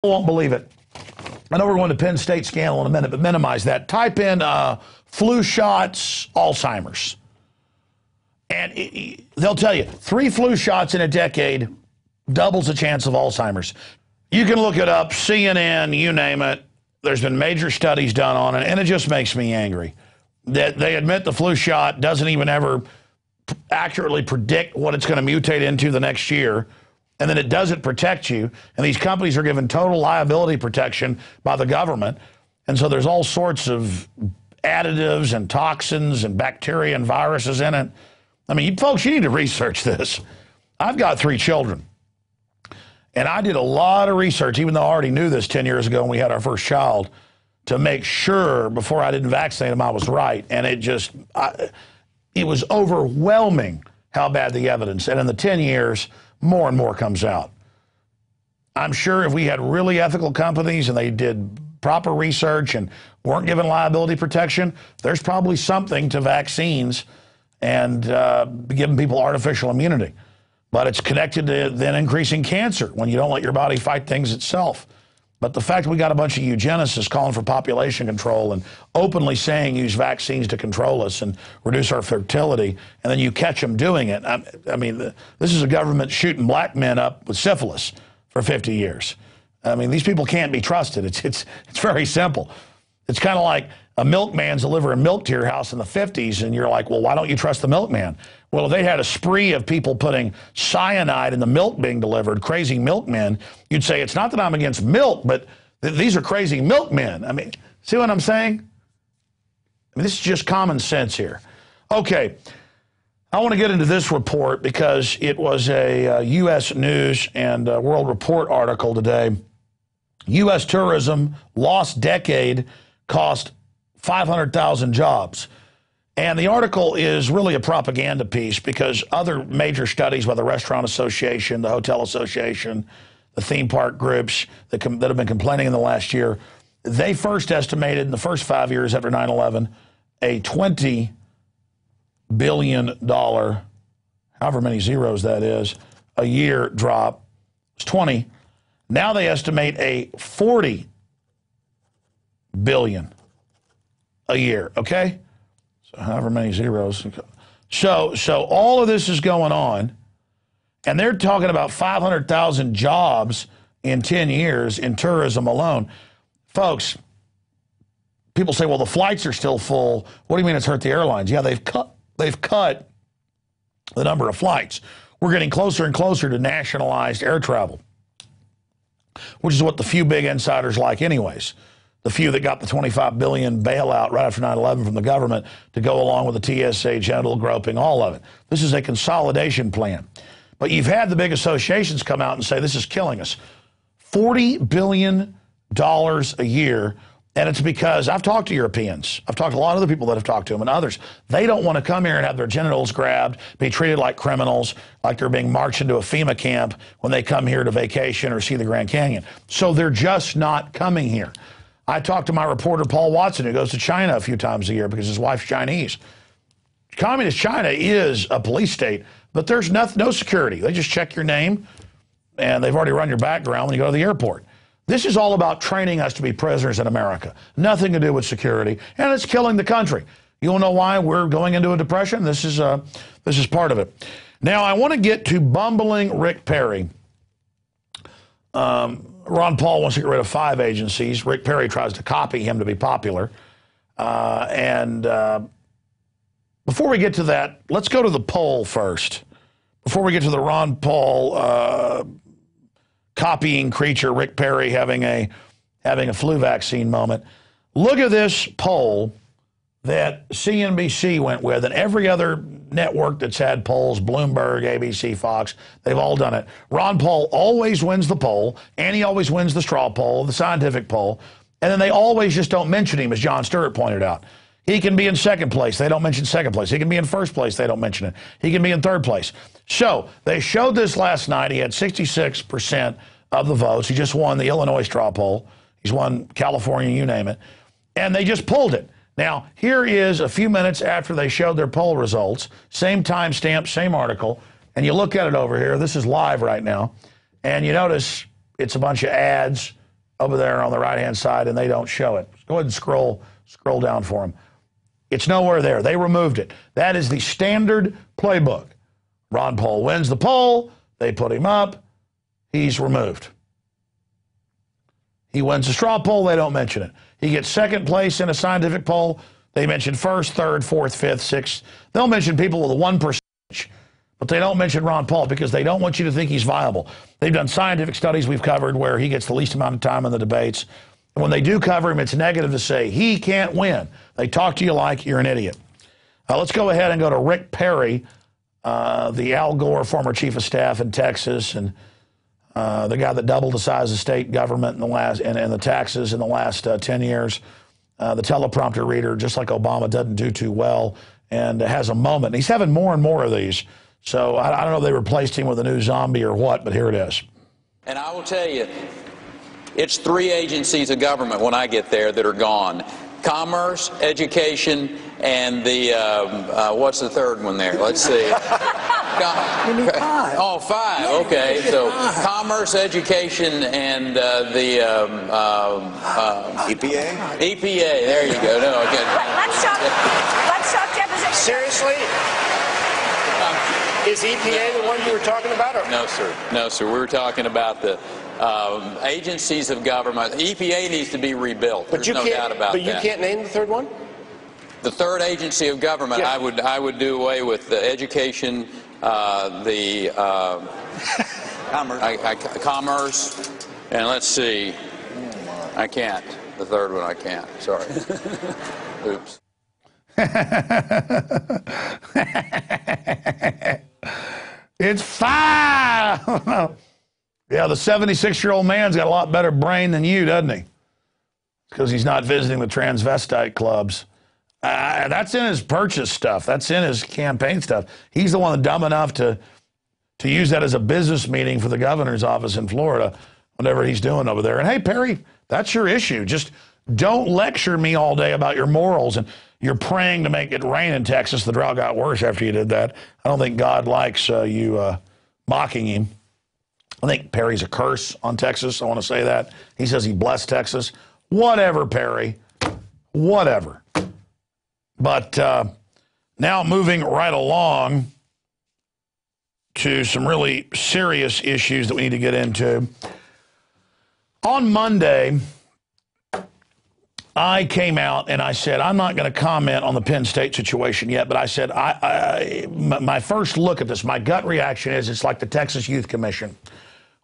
Won't believe it. I know we're going to Penn State scandal in a minute, but minimize that. Type in flu shots, Alzheimer's. And they'll tell you 3 flu shots in a decade doubles the chance of Alzheimer's. You can look it up, CNN, you name it. There's been major studies done on it, and it just makes me angry that they admit the flu shot doesn't even ever accurately predict what it's going to mutate into the next year, and then it doesn't protect you, and these companies are given total liability protection by the government, and so there's all sorts of additives and toxins and bacteria and viruses in it. I mean, folks, you need to research this. I've got 3 children, and I did a lot of research, even though I already knew this 10 years ago when we had our first child, to make sure before I didn't vaccinate them I was right, and it was overwhelming how bad the evidence, and in the 10 years, more and more comes out. I'm sure if we had really ethical companies and they did proper research and weren't given liability protection, there's probably something to vaccines and giving people artificial immunity. But it's connected to then increasing cancer when you don't let your body fight things itself. But the fact we got a bunch of eugenicists calling for population control and openly saying use vaccines to control us and reduce our fertility, and then you catch them doing it. I mean, this is a government shooting black men up with syphilis for 50 years. I mean, these people can't be trusted. It's very simple. It's kind of like a milkman's delivering milk to your house in the 50s, and you're like, well, why don't you trust the milkman? Well, if they had a spree of people putting cyanide in the milk being delivered, crazy milkmen, you'd say, it's not that I'm against milk, but these are crazy milkmen. I mean, see what I'm saying? I mean, this is just common sense here. Okay, I want to get into this report because it was a U.S. News and World Report article today. U.S. tourism lost decade cost 500,000 jobs. And the article is really a propaganda piece because other major studies by the Restaurant Association, the Hotel Association, the theme park groups that have been complaining in the last year, they first estimated in the first 5 years after 9/11 a $20 billion, however many zeros that is, a year drop. It's 20. Now they estimate a $40 billion a year, okay? So however many zeros. So all of this is going on, and they're talking about 500,000 jobs in 10 years in tourism alone. Folks, people say, well, the flights are still full. What do you mean it's hurt the airlines? Yeah, they've cut the number of flights. We're getting closer and closer to nationalized air travel, which is what the few big insiders like anyways. The few that got the $25 billion bailout right after 9/11 from the government to go along with the TSA, genital groping, all of it. This is a consolidation plan. But you've had the big associations come out and say this is killing us. $40 billion a year, and it's because I've talked to Europeans. I've talked to a lot of other people that have talked to them and others. They don't want to come here and have their genitals grabbed, be treated like criminals, like they're being marched into a FEMA camp when they come here to vacation or see the Grand Canyon. So they're just not coming here. I talked to my reporter, Paul Watson, who goes to China a few times a year because his wife's Chinese. Communist China is a police state, but there's no security. They just check your name, and they've already run your background when you go to the airport. This is all about training us to be prisoners in America. Nothing to do with security, and it's killing the country. You want to know why we're going into a depression? This is part of it. Now, I want to get to bumbling Rick Perry. Ron Paul wants to get rid of 5 agencies. Rick Perry tries to copy him to be popular. Before we get to that, let's go to the poll first. Before we get to the Ron Paul copying creature, Rick Perry having a flu vaccine moment, look at this poll that CNBC went with, and every other network that's had polls, Bloomberg, ABC, Fox, they've all done it. Ron Paul always wins the poll, and he always wins the straw poll, the scientific poll, and then they always just don't mention him, as Jon Stewart pointed out. He can be in second place. They don't mention second place. He can be in first place. They don't mention it. He can be in third place. So they showed this last night. He had 66% of the votes. He just won the Illinois straw poll. He's won California, you name it. And they just pulled it. Now, here is a few minutes after they showed their poll results, same timestamp, same article, and you look at it over here. This is live right now, and you notice it's a bunch of ads over there on the right-hand side, and they don't show it. Go ahead and scroll down for them. It's nowhere there. They removed it. That is the standard playbook. Ron Paul wins the poll. They put him up. He's removed. He wins the straw poll. They don't mention it. He gets second place in a scientific poll. They mention first, third, fourth, fifth, sixth. They'll mention people with a 1%, but they don't mention Ron Paul because they don't want you to think he's viable. They've done scientific studies we've covered where he gets the least amount of time in the debates. And when they do cover him, it's negative to say he can't win. They talk to you like you're an idiot. Let's go ahead and go to Rick Perry, the Al Gore former chief of staff in Texas, and the guy that doubled the size of state government in the last and the taxes in the last 10 years. The teleprompter reader, just like Obama, doesn't do too well and has a moment. He's having more and more of these. So I don't know if they replaced him with a new zombie or what, but here it is. And I will tell you, it's 3 agencies of government when I get there that are gone. Commerce, education, and the, what's the third one there? Let's see. You need 5. Oh, 5, okay. So commerce, education, and the EPA? EPA, there you go. No, okay. Let's talk deposition. Seriously? Is EPA the one you were talking about? Or? No, sir. No, sir. We were talking about the agencies of government. EPA needs to be rebuilt. There's no doubt about that. But you can't name the third one? The third agency of government, yeah. I would do away with the education, the commerce, and let's see. I can't. The third one I can't. Sorry. Oops. It's 5. Yeah, the 76-year-old man's got a lot better brain than you, doesn't he? Because he's not visiting the transvestite clubs. That's in his purchase stuff. That's in his campaign stuff. He's the one that's dumb enough to use that as a business meeting for the governor's office in Florida, whatever he's doing over there. And hey, Perry, that's your issue. Just don't lecture me all day about your morals. And you're praying to make it rain in Texas. The drought got worse after you did that. I don't think God likes you mocking him. I think Perry's a curse on Texas. I want to say that. He says he blessed Texas. Whatever, Perry. Whatever. But now moving right along to some really serious issues that we need to get into. On Monday, I came out and I said, I'm not going to comment on the Penn State situation yet, but I said, my first look at this, my gut reaction is it's like the Texas Youth Commission,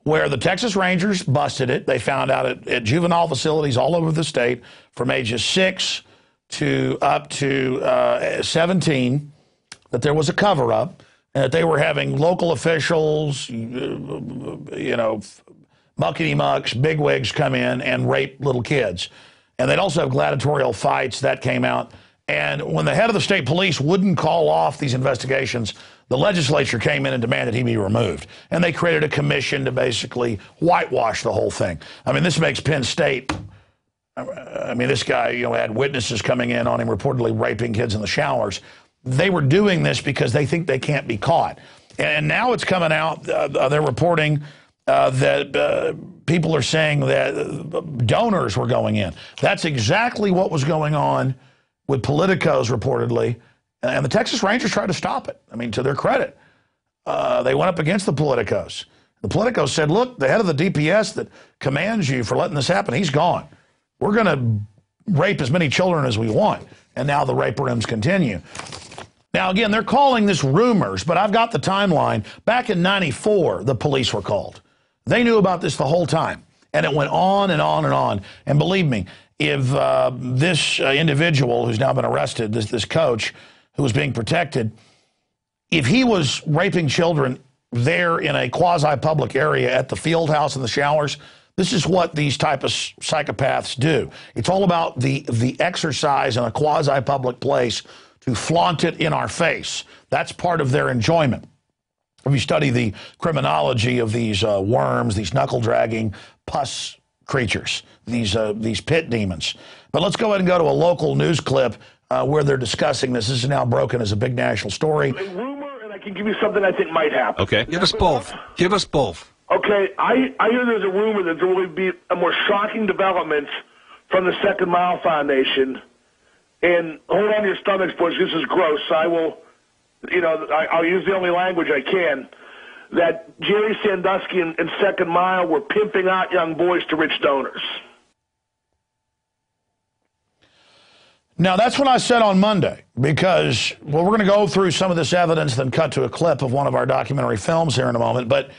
where the Texas Rangers busted it. They found out at juvenile facilities all over the state from ages 6 to up to 17 that there was a cover-up and that they were having local officials, muckety-mucks, bigwigs come in and rape little kids. And they'd also have gladiatorial fights. That came out. And when the head of the state police wouldn't call off these investigations, the legislature came in and demanded he be removed. And they created a commission to basically whitewash the whole thing. I mean, this makes Penn State, this guy, had witnesses coming in on him reportedly raping kids in the showers. They were doing this because they think they can't be caught. And now it's coming out, they're reporting that people are saying that donors were going in. That's exactly what was going on with politicos reportedly. And the Texas Rangers tried to stop it. I mean, to their credit, they went up against the politicos. The politicos said, look, the head of the DPS that commands you for letting this happen, he's gone. We're going to rape as many children as we want. And now the rape rooms continue. Now, again, they're calling this rumors, but I've got the timeline. Back in '94, the police were called. They knew about this the whole time. And it went on and on and on. And believe me, if this individual who's now been arrested, this coach who was being protected, if he was raping children there in a quasi-public area at the field house in the showers, this is what these type of psychopaths do. It's all about the exercise in a quasi-public place to flaunt it in our face. That's part of their enjoyment. If you study the criminology of these worms, these knuckle-dragging pus creatures, these pit demons. But let's go ahead and go to a local news clip where they're discussing this. This is now broken as a big national story. A rumor, and I can give you something I think might happen. Okay. Give us both. Give us both. Okay, I hear there's a rumor that there will be a more shocking development from the Second Mile Foundation. And hold on to your stomachs, boys. This is gross. I will, I'll use the only language I can. That Jerry Sandusky and Second Mile were pimping out young boys to rich donors. Now, that's what I said on Monday because, well, we're going to go through some of this evidence, then cut to a clip of one of our documentary films here in a moment. But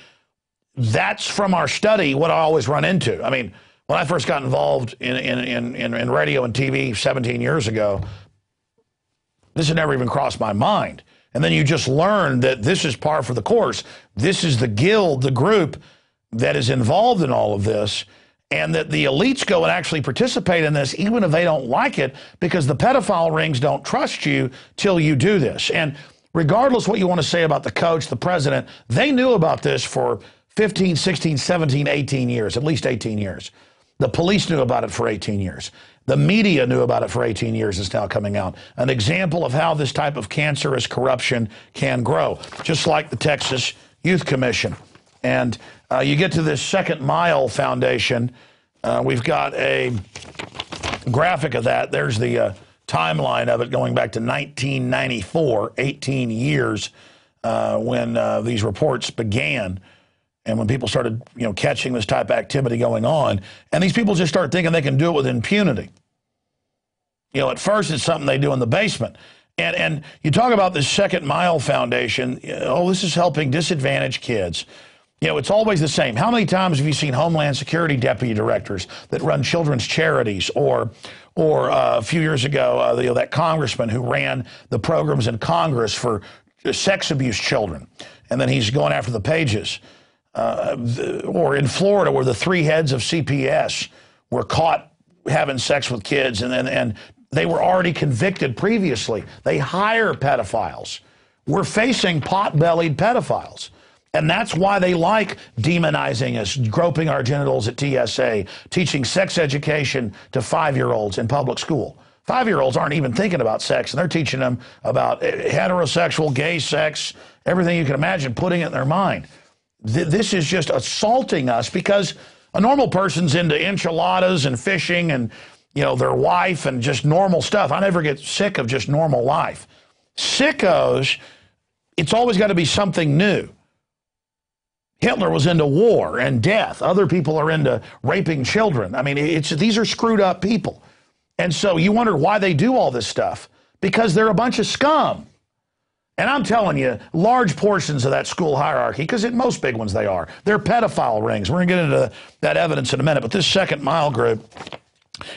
that's from our study what I always run into. I mean, when I first got involved in radio and TV 17 years ago, this had never even crossed my mind. And then you just learn that this is par for the course. This is the guild, the group that is involved in all of this, and that the elites go and actually participate in this even if they don't like it because the pedophile rings don't trust you till you do this. And regardless what you want to say about the coach, the president, they knew about this for 15, 16, 17, 18 years, at least 18 years. The police knew about it for 18 years. The media knew about it for 18 years. It's now coming out. An example of how this type of cancerous corruption can grow, just like the Texas Youth Commission. And you get to this Second Mile Foundation. We've got a graphic of that. There's the timeline of it going back to 1994, 18 years when these reports began. And when people started, catching this type of activity going on, and these people just start thinking they can do it with impunity. At first it's something they do in the basement. And you talk about this Second Mile Foundation, this is helping disadvantaged kids. It's always the same. How many times have you seen Homeland Security deputy directors that run children's charities or a few years ago, that congressman who ran the programs in Congress for sex abuse children, and then he's going after the pages. Or in Florida, where the three heads of CPS were caught having sex with kids, and they were already convicted previously. They hire pedophiles. We're facing pot-bellied pedophiles. And that's why they like demonizing us, groping our genitals at TSA, teaching sex education to 5-year-olds in public school. 5-year-olds aren't even thinking about sex, and they're teaching them about heterosexual, gay sex, everything you can imagine, putting it in their mind. This is just assaulting us because a normal person's into enchiladas and fishing and, their wife and just normal stuff. I never get sick of just normal life. Sickos, it's always got to be something new. Hitler was into war and death. Other people are into raping children. I mean, these are screwed up people. And so you wonder why they do all this stuff. Because they're a bunch of scum. And I'm telling you, large portions of that school hierarchy, because in most big ones they are, they're pedophile rings. We're going to get into that evidence in a minute. But this Second Mile group,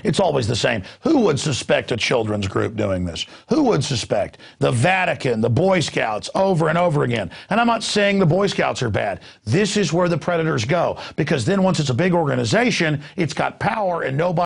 it's always the same. Who would suspect a children's group doing this? Who would suspect? The Vatican, the Boy Scouts, over and over again. And I'm not saying the Boy Scouts are bad. This is where the predators go. Because then once it's a big organization, it's got power and nobody